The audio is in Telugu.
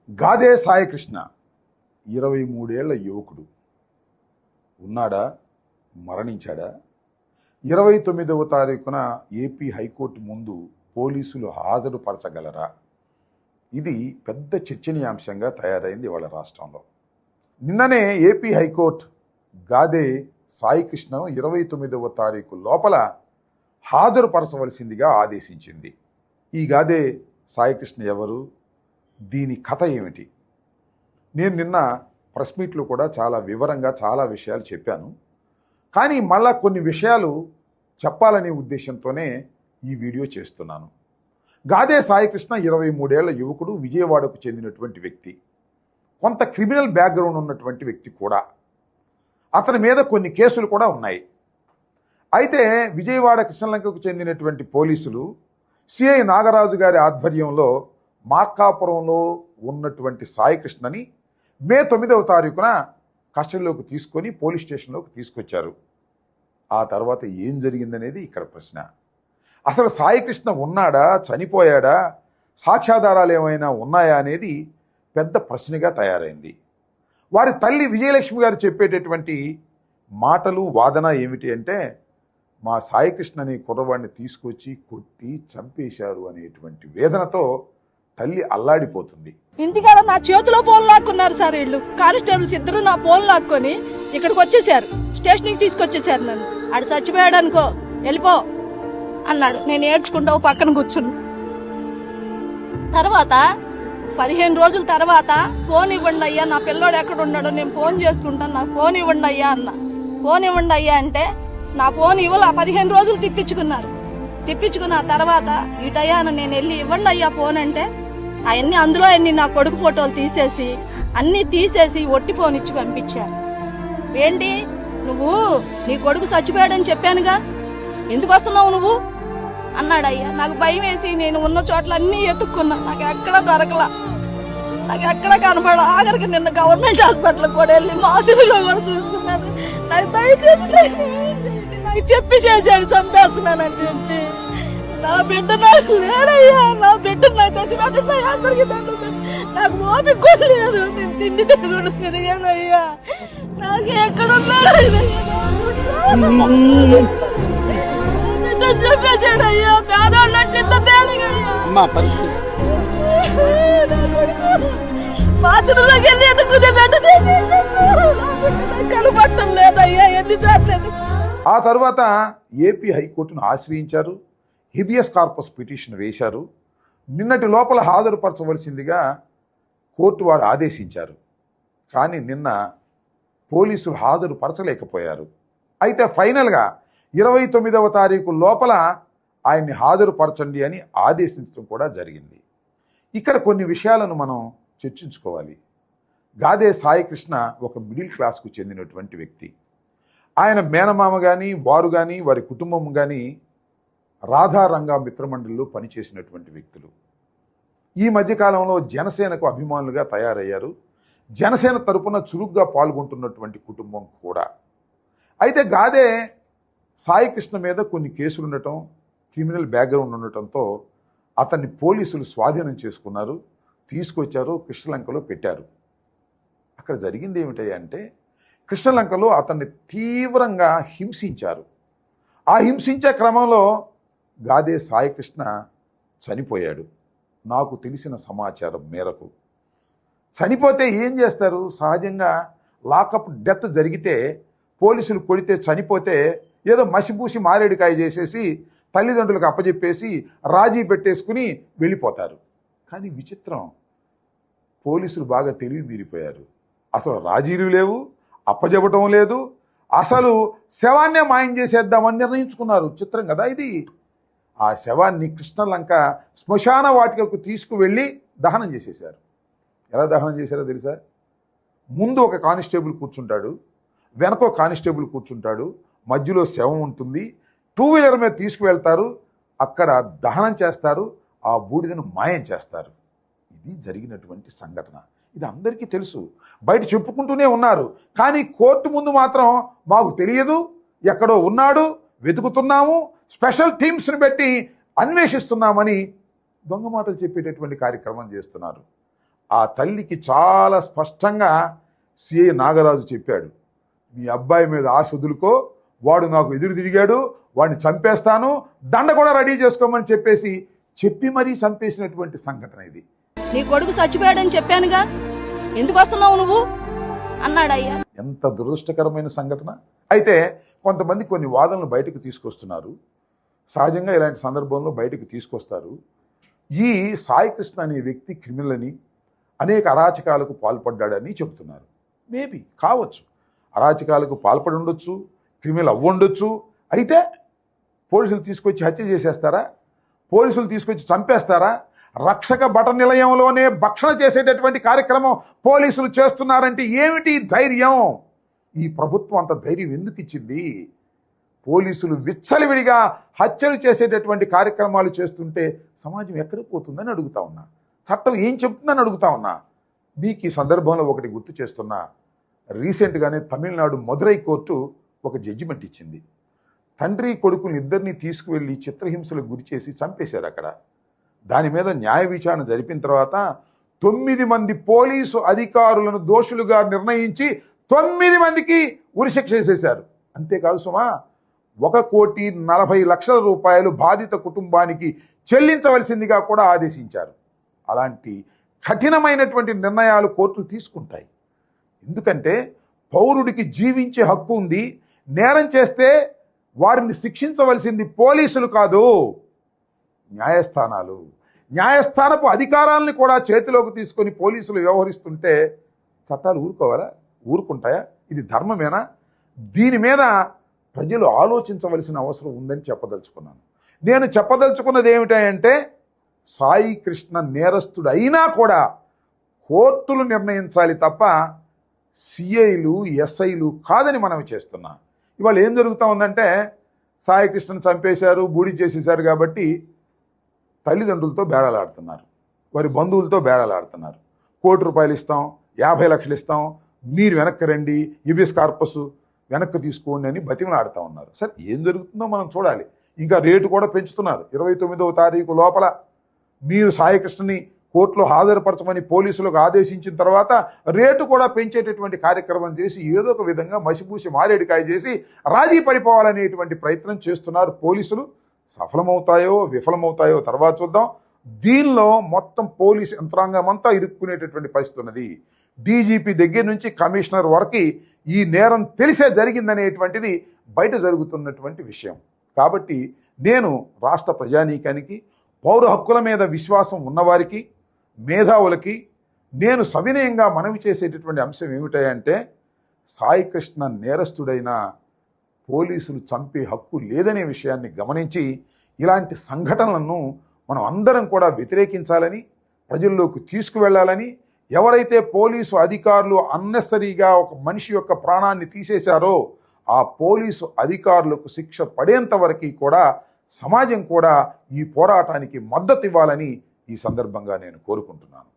గాదే సాయికృష్ణ 23 ఏళ్ల యువకుడు ఉన్నాడా, మరణించాడా? 29వ తారీఖున ఏపీ హైకోర్టు ముందు పోలీసులు హాజరుపరచగలరా? ఇది పెద్ద చర్చనీయాంశంగా తయారైంది వాళ్ళ రాష్ట్రంలో. నిన్ననే ఏపీ హైకోర్టు గాదే సాయికృష్ణ 29వ తారీఖు లోపల హాజరుపరచవలసిందిగా ఆదేశించింది. ఈ గాదే సాయికృష్ణ ఎవరు? దీని కథ ఏమిటి? నేను నిన్న ప్రెస్ మీట్లో కూడా చాలా వివరంగా చాలా విషయాలు చెప్పాను. కానీ మళ్ళా కొన్ని విషయాలు చెప్పాలనే ఉద్దేశంతోనే ఈ వీడియో చేస్తున్నాను. గాదే సాయికృష్ణ 23 ఏళ్ల యువకుడు, విజయవాడకు చెందినటువంటి వ్యక్తి, కొంత క్రిమినల్ బ్యాక్గ్రౌండ్ ఉన్నటువంటి వ్యక్తి కూడా. అతని మీద కొన్ని కేసులు కూడా ఉన్నాయి. అయితే విజయవాడ కృష్ణలంకకు చెందినటువంటి పోలీసులు సిఐ నాగరాజు గారి ఆధ్వర్యంలో మార్కాపురంలో ఉన్నటువంటి సాయికృష్ణని మే 9వ తారీఖున కస్టడీలోకి తీసుకొని పోలీస్ స్టేషన్లోకి తీసుకొచ్చారు. ఆ తర్వాత ఏం జరిగిందనేది ఇక్కడ ప్రశ్న. అసలు సాయికృష్ణ ఉన్నాడా, చనిపోయాడా, సాక్ష్యాధారాలు ఏమైనా ఉన్నాయా అనేది పెద్ద ప్రశ్నగా తయారైంది. వారి తల్లి విజయలక్ష్మి గారు చెప్పేటటువంటి మాటలు, వాదన ఏమిటి అంటే, మా సాయికృష్ణ అనే కుర్రవాడిని తీసుకొచ్చి కొట్టి చంపేశారు అనేటువంటి వేదనతో తల్లి అల్లాడిపోతుంది. ఇంటికాడ నా చేతిలో ఫోన్ లాక్కున్నారు సార్. వీళ్ళు కానిస్టేబుల్స్ ఇద్దరు నా ఫోన్ లాక్కొని ఇక్కడికి వచ్చేసారు, స్టేషన్కి తీసుకొచ్చేసారు. నన్ను ఆడు చచ్చిపోయాడు అనుకో, వెళ్ళిపో అన్నాడు. నేను ఏడ్చుకుంటా పక్కన కూర్చున్నా. తర్వాత 15 రోజుల తర్వాత ఫోన్ ఇవ్వండి అయ్యా, నా పిల్లోడు ఎక్కడ ఉన్నాడో నేను ఫోన్ చేసుకుంటాను, నాకు ఫోన్ ఇవ్వండి అయ్యా అన్న. ఫోన్ ఇవ్వండి అయ్యా అంటే నా ఫోన్ ఇవ్వాల. 15 రోజులు తిప్పించుకున్న తర్వాత ఇటయ్యా నేను వెళ్ళి ఇవ్వండి అయ్యా ఫోన్ అంటే అవన్నీ అందులో అన్ని నా కొడుకు ఫోటోలు తీసేసి ఒట్టి ఫోన్ ఇచ్చి పంపించారు. ఏంటి నువ్వు నీ కొడుకు చచ్చిపోయాడని చెప్పానుగా, ఎందుకు వస్తున్నావు నువ్వు అన్నాడయ్యా. నాకు భయం వేసి నేను ఉన్న చోట్ల అన్నీ ఎత్తుక్కున్నా, నాకు ఎక్కడ దొరకలా, నాకు ఎక్కడ కనపడ. ఆఖరికి నిన్న గవర్నమెంట్ హాస్పిటల్ కూడా వెళ్ళి మాసిలో కూడా చూస్తున్నాను. నాకు దయచేసి నాకు చెప్పి చేశాడు చంపేస్తున్నానని చెప్పి. నా బిడ్డ నాకు లేడయ్యా, నా బిడ్డ నాకు తెచ్చిపెట్టయ్యా, అందరికి నాకు ఓపిక కూడా లేదు. నేను తిండి తిరుగుడు తిరిగానయ్యా, నాకు ఎక్కడున్నాడయ్యా బిడ్డ చెప్పేశాడయ్యా. పేదవాళ్ళంత తేలిగయ్యా మా పరిస్థితి. బాత్రూంలోకి వెళ్ళి ఎదుగుతున్నట్టు చేసి కనపడటం లేదయ్యా ఎన్నిసార్లు. ఆ తర్వాత ఏపీ హైకోర్టును ఆశ్రయించారు, హిబియస్ కార్పస్ పిటిషన్ వేశారు. నిన్నటి లోపల హాజరుపరచవలసిందిగా కోర్టు వారు ఆదేశించారు. కానీ నిన్న పోలీసులు హాజరుపరచలేకపోయారు. అయితే ఫైనల్గా 29వ తారీఖు లోపల ఆయన్ని హాజరుపరచండి అని ఆదేశించడం కూడా జరిగింది. ఇక్కడ కొన్ని విషయాలను మనం చర్చించుకోవాలి. గాదే సాయికృష్ణ ఒక మిడిల్ క్లాస్కు చెందినటువంటి వ్యక్తి. ఆయన మేనమామ కానీ, వారు కానీ, వారి కుటుంబం కానీ రాధారంగా మిత్రమండలిలో పనిచేసినటువంటి వ్యక్తులు. ఈ మధ్యకాలంలో జనసేనకు అభిమానులుగా తయారయ్యారు. జనసేన తరపున చురుగ్గా పాల్గొంటున్నటువంటి కుటుంబం కూడా. అయితే గాదే సాయికృష్ణ మీద కొన్ని కేసులు ఉండటం, క్రిమినల్ బ్యాక్గ్రౌండ్ ఉండటంతో అతన్ని పోలీసులు స్వాధీనం చేసుకున్నారు, తీసుకొచ్చారు, కృష్ణలంకలో పెట్టారు. అక్కడ జరిగింది ఏమిటంటే, కృష్ణలంకలో అతన్ని తీవ్రంగా హింసించారు. ఆ హింసించే క్రమంలో గాదే సాయికృష్ణ చనిపోయాడు. నాకు తెలిసిన సమాచారం మేరకు చనిపోతే ఏం చేస్తారు? సహజంగా లాకప్ డెత్ జరిగితే, పోలీసులు కొడితే చనిపోతే ఏదో మసిపూసి మారేడుకాయ చేసేసి తల్లిదండ్రులకు అప్పచెప్పేసి రాజీ పెట్టేసుకుని వెళ్ళిపోతారు. కానీ విచిత్రం, పోలీసులు బాగా తెలివి మీరిపోయారు. అసలు రాజీలు లేవు, అప్పజెప్పటం లేదు, అసలు శవాన్నే మాయం చేసేద్దామని నిర్ణయించుకున్నారు. చిత్రం కదా ఇది. ఆ శవాన్ని కృష్ణలంక శ్మశాన వాటికకు తీసుకువెళ్ళి దహనం చేసేశారు. ఎలా దహనం చేశారో తెలుసా? ముందు ఒక కానిస్టేబుల్ కూర్చుంటాడు, వెనక ఒక కానిస్టేబుల్ కూర్చుంటాడు, మధ్యలో శవం ఉంటుంది. 2 వీలర్ మీద తీసుకువెళ్తారు, అక్కడ దహనం చేస్తారు, ఆ బూడిదను మాయం చేస్తారు. ఇది జరిగినటువంటి సంఘటన. ఇది అందరికీ తెలుసు, బయట చెప్పుకుంటూనే ఉన్నారు. కానీ కోర్టు ముందు మాత్రం మాకు తెలియదు, ఎక్కడో ఉన్నాడు, వెతుకుతున్నాము, స్పెషల్ టీమ్స్ని పెట్టి అన్వేషిస్తున్నామని దొంగ మాటలు చెప్పేటటువంటి కార్యక్రమం చేస్తున్నారు. ఆ తల్లికి చాలా స్పష్టంగా సిఐ నాగరాజు చెప్పాడు, మీ అబ్బాయి మీద ఆశ వదులుకో, వాడు నాకు ఎదురు తిరిగాడు, వాడిని చంపేస్తాను, దండ కూడా రెడీ చేసుకోమని చెప్పి మరీ చంపేసినటువంటి సంఘటన ఇది. నీ కొడుకు చచ్చిపోయాడని చెప్పానుగా, ఎందుకు వస్తున్నావు నువ్వు అన్నాడయ్యా. ఎంత దురదృష్టకరమైన సంఘటన. అయితే కొంతమంది కొన్ని వాదనలు బయటకు తీసుకొస్తున్నారు. సహజంగా ఇలాంటి సందర్భంలో బయటకు తీసుకొస్తారు. ఈ సాయి కృష్ణ అనే వ్యక్తి క్రిమినల్ అని, అనేక అరాచకాలకు పాల్పడ్డాడని చెబుతున్నారు. మేబీ కావచ్చు, అరాచకాలకు పాల్పడి ఉండొచ్చు, క్రిమినల్ అవ్వుండొచ్చు. అయితే పోలీసులు తీసుకొచ్చి హత్య చేసేస్తారా? పోలీసులు తీసుకొచ్చి చంపేస్తారా? రక్షక భట నిలయంలోనే భక్షణ చేసేటటువంటి కార్యక్రమం పోలీసులు చేస్తున్నారంటే ఏమిటి ధైర్యం? ఈ ప్రభుత్వం అంత ధైర్యం ఎందుకు ఇచ్చింది? పోలీసులు విచ్చలవిడిగా హత్యలు చేసేటటువంటి కార్యక్రమాలు చేస్తుంటే సమాజం ఎక్కడికి పోతుందని అడుగుతా ఉన్నా. చట్టం ఏం చెప్తుందని అడుగుతా ఉన్నా. మీకు ఈ సందర్భంలో ఒకటి గుర్తు చేస్తున్నా. రీసెంట్గానే తమిళనాడు మదురై కోర్టు ఒక జడ్జిమెంట్ ఇచ్చింది. తండ్రి కొడుకుని ఇద్దరిని తీసుకువెళ్ళి చిత్రహింసలకు గురి చేసి చంపేశారు అక్కడ. దాని మీద న్యాయ విచారణ జరిపిన తర్వాత 9 మంది పోలీసు అధికారులను దోషులుగా నిర్ణయించి 9 మందికి ఉరిశిక్ష చేసేశారు. అంతేకాదు సుమా, 1,40,00,000 రూపాయలు బాధిత కుటుంబానికి చెల్లించవలసిందిగా కూడా ఆదేశించారు. అలాంటి కఠినమైనటువంటి నిర్ణయాలు కోర్టులు తీసుకుంటాయి. ఎందుకంటే పౌరుడికి జీవించే హక్కు ఉంది. నేరం చేస్తే వారిని శిక్షించవలసింది పోలీసులు కాదు, న్యాయస్థానాలు. న్యాయస్థానపు అధికారాలను కూడా చేతిలోకి తీసుకొని పోలీసులు వ్యవహరిస్తుంటే చట్టాలు ఊరుకుంటాయా? ఇది ధర్మమేనా? దీని మీద ప్రజలు ఆలోచించవలసిన అవసరం ఉందని చెప్పదలుచుకున్నాను. నేను చెప్పదలుచుకున్నది ఏమిటంటే, సాయి కృష్ణ నేరస్తుడు అయినా కూడా కోర్టులు నిర్ణయించాలి తప్ప సిఐలు ఎస్ఐలు కాదని మనవి చేస్తున్నా. ఇవాళ ఏం జరుగుతూ ఉందంటే, సాయి కృష్ణను చంపేశారు, బూడి చేసేశారు కాబట్టి తల్లిదండ్రులతో బేరాలాడుతున్నారు, వారి బంధువులతో బేరాలాడుతున్నారు. ₹1,00,00,000 ఇస్తాం, 50 లక్షలు ఇస్తాం, మీరు వెనక్కి రండి, హిబియస్ కార్పస్ వెనక్కి తీసుకోండి అని బతిమలాడుతూ ఉన్నారు. సరే, ఏం జరుగుతుందో మనం చూడాలి. ఇంకా రేటు కూడా పెంచుతున్నారు. 29వ తారీఖు లోపల మీరు సాయి కృష్ణని కోర్టులో హాజరుపరచమని పోలీసులకు ఆదేశించిన తర్వాత రేటు కూడా పెంచేటటువంటి కార్యక్రమం చేసి ఏదో ఒక విధంగా మసిపూసి మారేడికాయ చేసి రాజీ పడిపోవాలనేటువంటి ప్రయత్నం చేస్తున్నారు పోలీసులు. సఫలమవుతాయో విఫలమవుతాయో తర్వాత చూద్దాం. దీనిలో మొత్తం పోలీసు యంత్రాంగం అంతా ఇరుక్కునేటటువంటి పరిస్థితి ఉన్నది. డీజీపీ దగ్గర నుంచి కమిషనర్ వరకు ఈ నేరం తెలిసే జరిగిందనేటువంటిది బయట జరుగుతున్నటువంటి విషయం. కాబట్టి నేను రాష్ట్ర ప్రజానీకానికి, పౌర హక్కుల మీద విశ్వాసం ఉన్నవారికి, మేధావులకి నేను సవినయంగా మనవి చేసేటటువంటి అంశం ఏమిటంటే, సాయి కృష్ణ నేరస్తుడైన పోలీసులు చంపే హక్కు లేదనే విషయాన్ని గమనించి ఇలాంటి సంఘటనలను మనం అందరం కూడా వ్యతిరేకించాలని, ప్రజల్లోకి తీసుకువెళ్ళాలని, ఎవరైతే పోలీసు అధికారులు అన్నెసరీగా ఒక మనిషి యొక్క ప్రాణాన్ని తీసేశారో ఆ పోలీసు అధికారులకు శిక్ష పడేంత వరకు కూడా సమాజం కూడా ఈ పోరాటానికి మద్దతు ఇవ్వాలని ఈ సందర్భంగా నేను కోరుకుంటున్నాను.